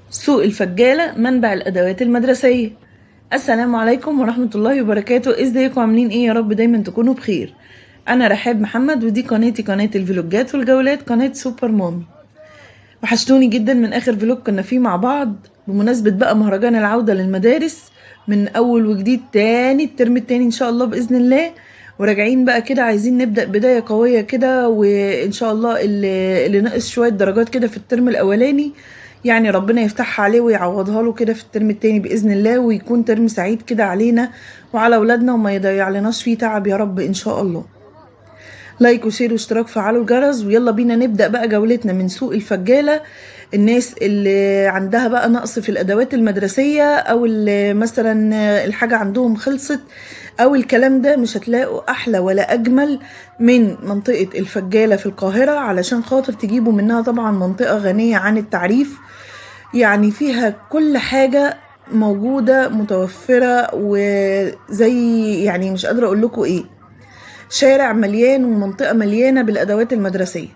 سوق الفجالة منبع الأدوات المدرسية. السلام عليكم ورحمة الله وبركاته. ازيكم عاملين ايه؟ يا رب دايما تكونوا بخير. أنا رحاب محمد ودي قناتي، قناة الفلوجات والجولات، قناة سوبر مامي. وحشتوني جدا من آخر فلوج كنا فيه مع بعض بمناسبة بقى مهرجان العودة للمدارس من أول وجديد تاني الترم التاني إن شاء الله بإذن الله. وراجعين بقى كده عايزين نبدأ بداية قوية كده، وإن شاء الله اللي ناقص شوية درجات كده في الترم الأولاني يعني ربنا يفتحها عليه ويعوضها له كده في الترم التاني بإذن الله، ويكون ترم سعيد كده علينا وعلى أولادنا وما يضيع لناش فيه تعب يا رب إن شاء الله. لايك وشير واشتراك فعلوا الجرس، ويلا بينا نبدأ بقى جولتنا من سوق الفجالة. الناس اللي عندها بقى نقص في الأدوات المدرسية أو اللي مثلا الحاجة عندهم خلصت أو الكلام ده، مش هتلاقوا أحلى ولا أجمل من منطقة الفجالة في القاهرة، علشان خاطر تجيبوا منها طبعا منطقة غنية عن التعريف، يعني فيها كل حاجة موجودة متوفرة، وزي يعني مش قادرة أقول لكم إيه، شارع مليان ومنطقة مليانة بالأدوات المدرسية،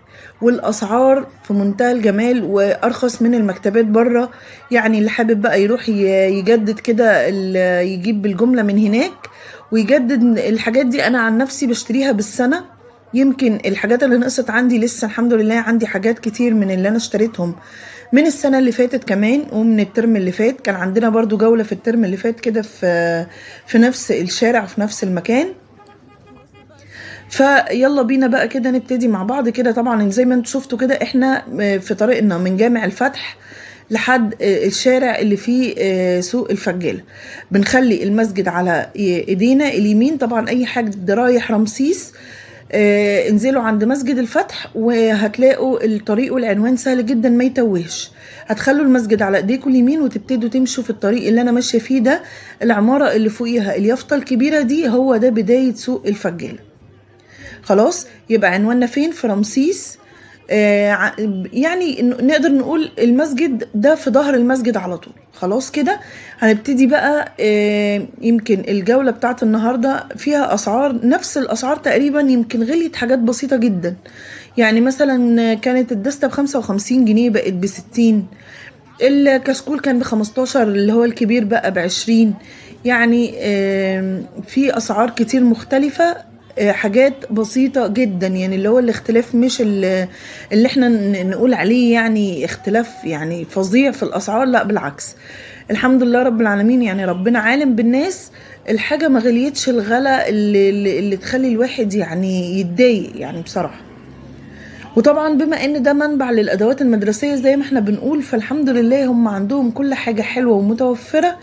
والأسعار في منتهى الجمال وأرخص من المكتبات بره. يعني اللي حابب بقى يروح يجدد كده يجيب بالجملة من هناك ويجدد الحاجات دي. أنا عن نفسي بشتريها بالسنة، يمكن الحاجات اللي نقصت عندي لسه الحمد لله عندي حاجات كتير من اللي أنا اشتريتهم من السنة اللي فاتت كمان ومن الترم اللي فات. كان عندنا برضو جولة في الترم اللي فات كده في نفس الشارع في نفس المكان. فيلا بينا بقى كده نبتدي مع بعض كده. طبعا زي ما انتم شفتوا كده احنا في طريقنا من جامع الفتح لحد الشارع اللي فيه سوق الفجالة. بنخلي المسجد على ايدينا اليمين، طبعا اي حد رايح رمسيس انزلوا عند مسجد الفتح وهتلاقوا الطريق والعنوان سهل جدا ما يتوهش. هتخلوا المسجد على ايديكم اليمين وتبتدوا تمشوا في الطريق اللي انا ماشيه فيه ده. العماره اللي فوقيها اليافطه الكبيره دي هو ده بدايه سوق الفجالة. خلاص يبقى عنواننا فين؟ في رمسيس. يعني نقدر نقول المسجد ده في ظهر المسجد على طول. خلاص كده هنبتدي بقى. يمكن الجولة بتاعت النهاردة فيها أسعار نفس الأسعار تقريبا، يمكن غليت حاجات بسيطة جدا. يعني مثلا كانت الدستة ب55 جنيه بقت ب60. الكشكول كان ب15 اللي هو الكبير بقى ب20. يعني في أسعار كتير مختلفة، حاجات بسيطة جدا، يعني اللي هو الاختلاف مش اللي احنا نقول عليه يعني اختلاف يعني فظيع في الأسعار، لا بالعكس. الحمد لله رب العالمين، يعني ربنا عالم بالناس. الحاجة ما غليتش الغلا اللي تخلي الواحد يعني يتضايق يعني بصراحة. وطبعا بما ان ده منبع للادوات المدرسيه زي ما احنا بنقول، فالحمد لله هم عندهم كل حاجه حلوه ومتوفره،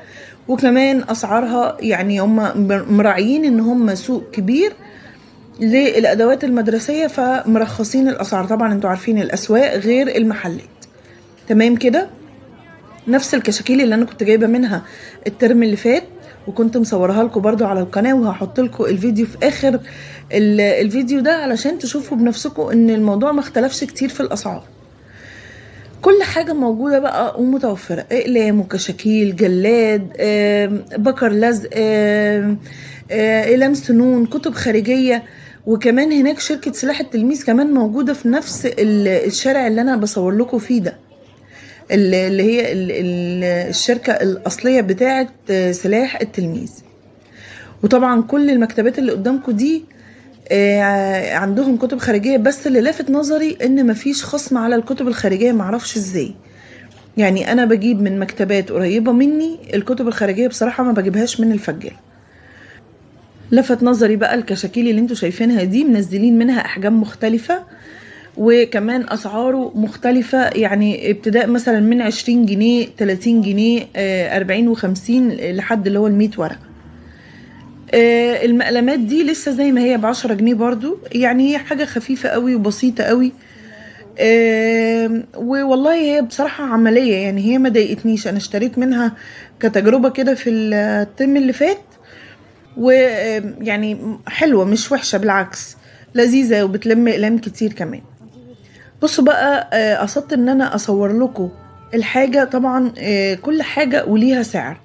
وكمان اسعارها يعني هم مراعيين ان هم سوق كبير للادوات المدرسيه فمرخصين الاسعار. طبعا انتوا عارفين الاسواق غير المحلات. تمام كده. نفس الكشاكيل اللي انا كنت جايبه منها الترم اللي فات وكنت مصورها لكم برضو على القناه، وهحط لكم الفيديو في اخر الفيديو ده علشان تشوفوا بنفسكم ان الموضوع ما اختلفش كتير في الاسعار. كل حاجه موجوده بقى ومتوفره، اقلام وكشاكيل جلاد، بكر لزق، اقلام سنون، كتب خارجيه. وكمان هناك شركه سلاح التلميذ كمان موجوده في نفس الشارع اللي انا بصور لكم فيه ده، اللي هي الشركة الأصلية بتاعة سلاح التلميذ. وطبعا كل المكتبات اللي قدامكم دي عندهم كتب خارجية، بس اللي لافت نظري ان مفيش خصم على الكتب الخارجية، معرفش ازاي. يعني انا بجيب من مكتبات قريبة مني الكتب الخارجية بصراحة ما بجيبهاش من الفجالة. لفت نظري بقى الكشاكيل اللي انتوا شايفينها دي، منزلين منها احجام مختلفة وكمان اسعاره مختلفة، يعني ابتداء مثلا من 20 جنيه 30 جنيه 40 و50 لحد اللي هو 100 ورقة. المقلمات دي لسه زي ما هي ب10 جنيه برضو، يعني هي حاجة خفيفة قوي وبسيطة قوي. والله هي بصراحة عملية، يعني هي ما ضايقتنيش. انا اشتريت منها كتجربة كده في الترم اللي فات، ويعني حلوة مش وحشة، بالعكس لذيذة وبتلم اقلام كتير كمان. بصوا بقى، قصدت ان انا اصور لكم الحاجة. طبعا كل حاجة وليها سعر،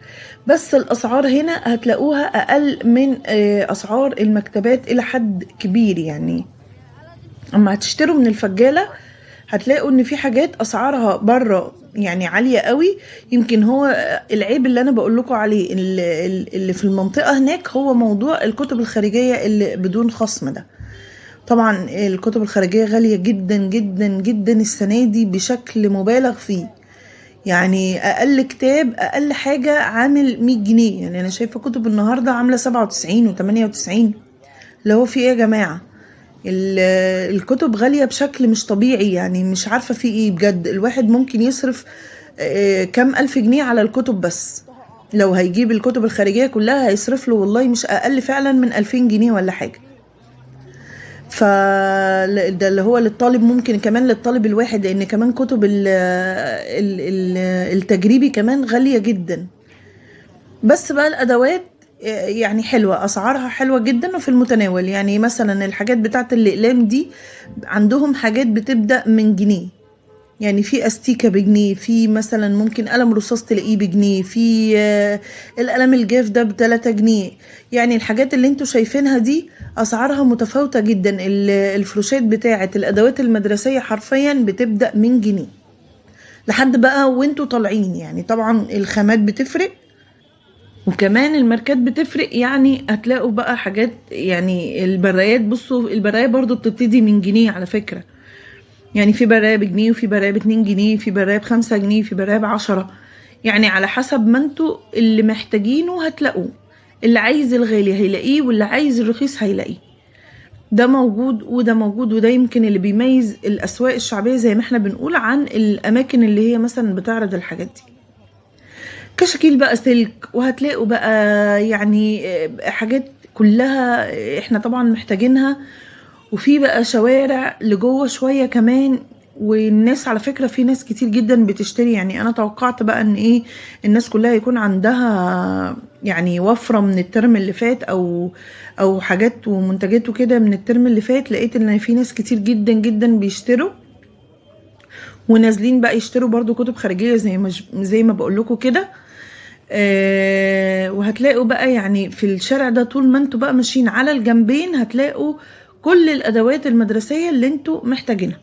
بس الاسعار هنا هتلاقوها اقل من اسعار المكتبات الى حد كبير. يعني اما هتشتروا من الفجالة هتلاقوا ان في حاجات اسعارها بره يعني عالية قوي. يمكن هو العيب اللي انا بقول لكم عليه اللي في المنطقة هناك هو موضوع الكتب الخارجية اللي بدون خصم ده. طبعا الكتب الخارجية غالية جدا جدا جدا السنة دي بشكل مبالغ فيه. يعني اقل كتاب اقل حاجة عامل 100 جنيه. يعني انا شايفة كتب النهاردة عاملة 97 و98. اللي هو في ايه يا جماعة؟ الكتب غالية بشكل مش طبيعي. يعني مش عارفة في ايه بجد. الواحد ممكن يصرف كام ألف جنيه على الكتب بس. لو هيجيب الكتب الخارجية كلها هيصرف له والله مش أقل فعلا من 2000 جنيه ولا حاجة. فده اللي هو للطالب، ممكن كمان للطالب الواحد، لأن كمان كتب التجريبي كمان غالية جدا. بس بقى الأدوات يعني حلوة، أسعارها حلوة جدا وفي المتناول. يعني مثلا الحاجات بتاعت الأقلام دي عندهم حاجات بتبدأ من جنيه. يعني في استيكة بجنيه، في مثلا ممكن قلم رصاص تلاقيه بجنيه، في القلم الجاف ده ب3 جنيه. يعني الحاجات اللي انتوا شايفينها دي اسعارها متفاوتة جدا. الفروشات بتاعة الادوات المدرسية حرفيا بتبدأ من جنيه لحد بقى وانتوا طالعين. يعني طبعا الخامات بتفرق وكمان الماركات بتفرق. يعني هتلاقوا بقى حاجات، يعني البرايات، بصوا البراية برضو بتبتدي من جنيه على فكرة. يعني في براية بجنيه، وفي براية ب2 جنيه، في براية ب5 جنيه، في براية ب10. يعني على حسب ما انتوا اللي محتاجينه هتلاقوه. اللي عايز الغالي هيلاقيه، واللي عايز الرخيص هيلاقيه. ده موجود وده موجود. وده يمكن اللي بيميز الأسواق الشعبية زي ما احنا بنقول عن الأماكن اللي هي مثلا بتعرض الحاجات دي. كشاكيل بقى سلك، وهتلاقوا بقى يعني حاجات كلها احنا طبعا محتاجينها. وفي بقى شوارع لجوه شوية كمان. والناس على فكرة في ناس كتير جدا بتشتري. يعني انا توقعت بقى ان ايه، الناس كلها يكون عندها يعني وفرة من الترم اللي فات او حاجات ومنتجات وكده من الترم اللي فات. لقيت ان في ناس كتير جدا جدا بيشتروا ونازلين بقى يشتروا برضو كتب خارجية زي ما بقول لكم كده. وهتلاقوا بقى يعني في الشارع ده طول ما انتوا بقى ماشيين على الجنبين هتلاقوا كل الادوات المدرسية اللي انتوا محتاجينها.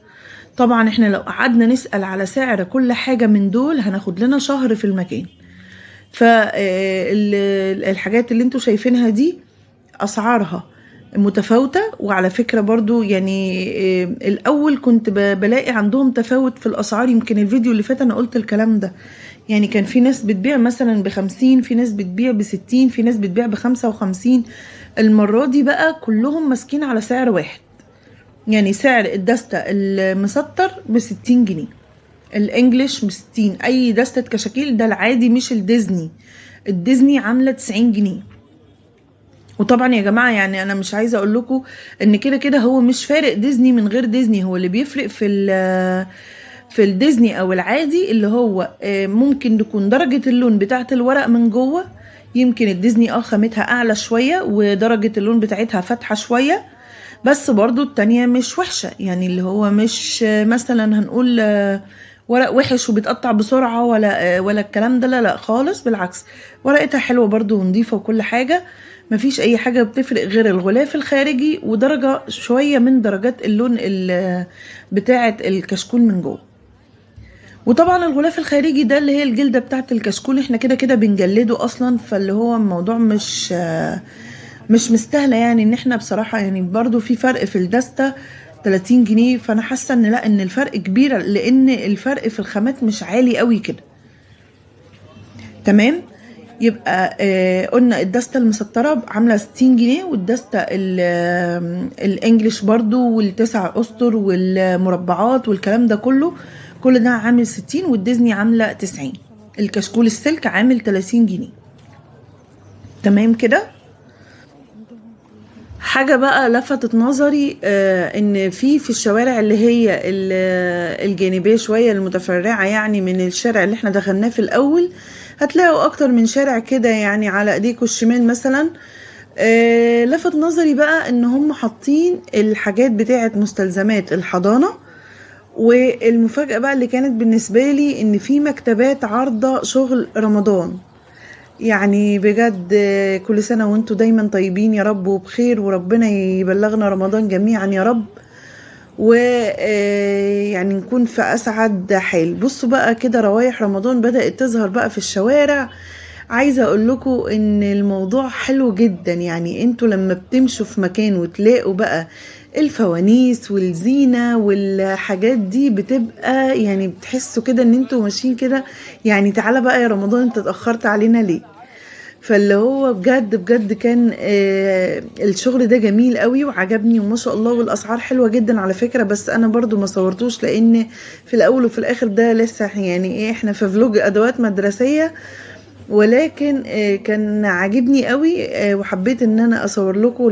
طبعا احنا لو قعدنا نسأل على سعر كل حاجة من دول هناخد لنا شهر في المكان. فالحاجات اللي انتوا شايفينها دي اسعارها متفاوتة. وعلى فكرة برضو يعني الاول كنت بلاقي عندهم تفاوت في الاسعار. يمكن الفيديو اللي فات انا قلت الكلام ده. يعني كان في ناس بتبيع مثلا ب50، في ناس بتبيع ب60، في ناس بتبيع ب55. المرة دي بقى كلهم ماسكين على سعر واحد. يعني سعر الدستة المسطر ب60 جنيه، الانجليش ب60. اي دستة كشاكيل ده العادي مش الديزني. الديزني عاملة 90 جنيه. وطبعا يا جماعة يعني انا مش عايزة اقول لكم ان كده كده هو مش فارق ديزني من غير ديزني. هو اللي بيفرق في الديزني او العادي اللي هو ممكن تكون درجة اللون بتاعة الورق من جوه. يمكن الديزني خامتها اعلى شوية ودرجة اللون بتاعتها فاتحة شوية. بس برضو التانية مش وحشة. يعني اللي هو مش مثلا هنقول ورق وحش وبتقطع بسرعة ولا الكلام ده. لا خالص، بالعكس ورقتها حلوة برضو ونضيفة وكل حاجة. مفيش اي حاجة بتفرق غير الغلاف الخارجي ودرجة شوية من درجات اللون بتاعة الكشكول من جوه. وطبعا الغلاف الخارجي ده اللي هي الجلدة بتاعة الكشكول احنا كده كده بنجلده اصلا. فاللي هو الموضوع مش مستاهله. يعني ان احنا بصراحه يعني برضو في فرق في الدستة 30 جنيه. فانا حاسه ان لا، ان الفرق كبير لان الفرق في الخامات مش عالي قوي كده. تمام. يبقى قلنا الدستة المسطرة عاملة 60 جنيه، والدستة الانجليش برضو وال9 اسطر والمربعات والكلام ده كله، كل ده عامل 60. والديزني عاملة 90. الكشكول السلك عامل 30 جنيه. تمام كده. حاجة بقى لفتت نظري ان في الشوارع اللي هي الجانبية شوية المتفرعة يعني من الشارع اللي احنا دخلناه في الاول، هتلاقوا اكتر من شارع كده. يعني على ايديكوا الشمال مثلا لفت نظري بقى ان هم حاطين الحاجات بتاعة مستلزمات الحضانة. والمفاجأة بقى اللي كانت بالنسبة لي ان في مكتبات عارضة شغل رمضان. يعني بجد كل سنة وانتوا دايما طيبين يا رب وبخير، وربنا يبلغنا رمضان جميعا يا رب. ويعني نكون في اسعد حال. بصوا بقى كده روايح رمضان بدأت تظهر بقى في الشوارع. عايزة اقول لكم ان الموضوع حلو جدا، يعني انتوا لما بتمشوا في مكان وتلاقوا بقى الفوانيس والزينة والحاجات دي، بتبقى يعني بتحسوا كده ان انتوا ماشيين كده، يعني تعالى بقى يا رمضان انت اتأخرت علينا ليه. فاللي هو بجد بجد كان الشغل ده جميل قوي وعجبني وما شاء الله، والاسعار حلوة جدا على فكرة، بس انا برضو ما صورتوش لان في الاول وفي الاخر ده لسه يعني ايه، احنا في فلوج ادوات مدرسية. ولكن كان عاجبني قوي، وحبيت ان انا اصور لكم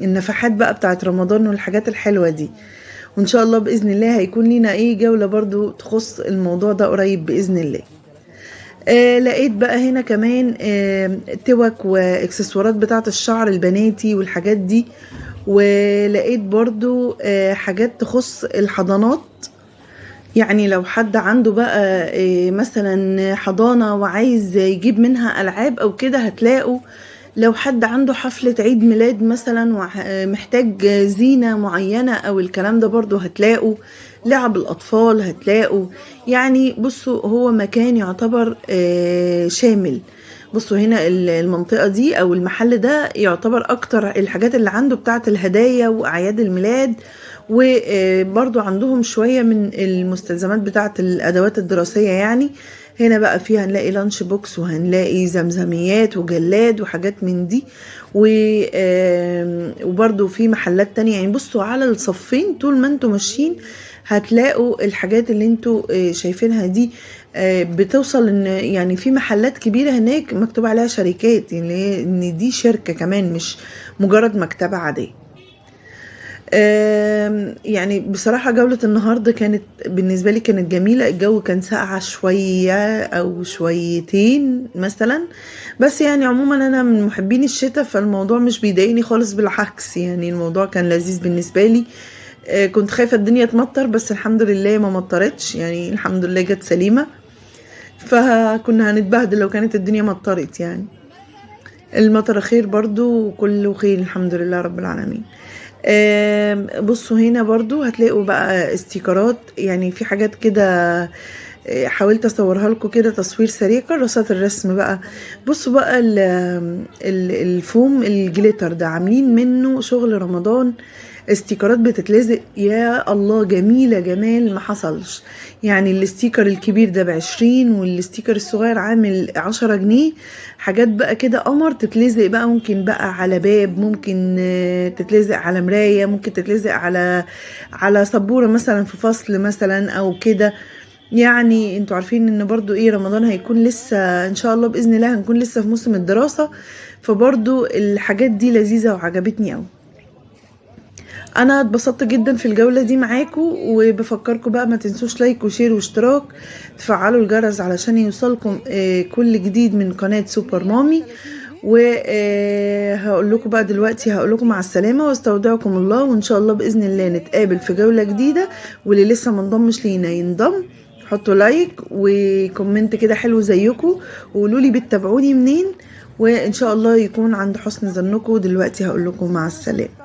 النفحات بقى بتاعت رمضان والحاجات الحلوة دي. وان شاء الله باذن الله هيكون لينا ايه جولة برضو تخص الموضوع ده قريب باذن الله. لقيت بقى هنا كمان توك واكسسوارات بتاعت الشعر البناتي والحاجات دي. ولقيت برضو حاجات تخص الحضانات، يعني لو حد عنده بقى مثلا حضانة وعايز يجيب منها ألعاب أو كده هتلاقوا. لو حد عنده حفلة عيد ميلاد مثلا ومحتاج زينة معينة أو الكلام ده برضو هتلاقوا. لعب الأطفال هتلاقوا. يعني بصوا هو مكان يعتبر شامل. بصوا هنا المنطقة دي أو المحل ده يعتبر أكتر الحاجات اللي عنده بتاعت الهدايا وأعياد الميلاد، وبرضو عندهم شوية من المستلزمات بتاعت الأدوات الدراسية. يعني هنا بقى فيها هنلاقي لانش بوكس وهنلاقي زمزميات وجلاد وحاجات من دي. وبرضو في محلات تانية. يعني بصوا على الصفين طول ما انتوا ماشيين هتلاقوا الحاجات اللي انتوا شايفينها دي. بتوصل ان يعني في محلات كبيرة هناك مكتوب عليها شركات، يعني ان دي شركة كمان مش مجرد مكتبة عادية. يعني بصراحة جولة النهاردة كانت بالنسبة لي كانت جميلة. الجو كان ساقعة شوية أو شويتين مثلا، بس يعني عموما أنا من محبين الشتاء فالموضوع مش بيضايقني خالص، بالعكس يعني الموضوع كان لذيذ بالنسبة لي. كنت خايفة الدنيا تمطر بس الحمد لله ما مطرتش، يعني الحمد لله جت سليمة. فكنا هنتبهدل لو كانت الدنيا مطرت. يعني المطر خير برضو وكله خير الحمد لله رب العالمين. بصوا هنا برضو هتلاقوا بقى استيكرات، يعني في حاجات كده حاولت اصورها لكم كده تصوير سريع، كراسات الرسم بقى. بصوا بقى الفوم الجليتر ده عاملين منه شغل رمضان، استيكرات بتتلزق يا الله جميلة جمال ما حصلش. يعني الاستيكر الكبير ده ب20 والاستيكر الصغير عامل 10 جنيه. حاجات بقى كده قمر تتلزق بقى، ممكن بقى على باب، ممكن تتلزق على مراية، ممكن تتلزق على سبورة مثلا في فصل مثلا او كده. يعني انتوا عارفين ان برضو ايه رمضان هيكون لسه ان شاء الله باذن الله هنكون لسه في موسم الدراسة، فبرضو الحاجات دي لذيذة وعجبتني اوي. انا اتبسطت جدا في الجولة دي معاكم، وبفكركم بقى ما تنسوش لايك وشير واشتراك، تفعلوا الجرس علشان يوصلكم كل جديد من قناة سوبر مامي. وهقول لكم بقى دلوقتي هقول لكم مع السلامة واستودعكم الله، وان شاء الله باذن الله نتقابل في جولة جديدة. واللي لسه منضمش لينا ينضم، حطوا لايك وكومنت كده حلو زيكم وقولوا لي بتتابعوني منين، وان شاء الله يكون عند حسن ظنكم. دلوقتي هقول لكم مع السلامة.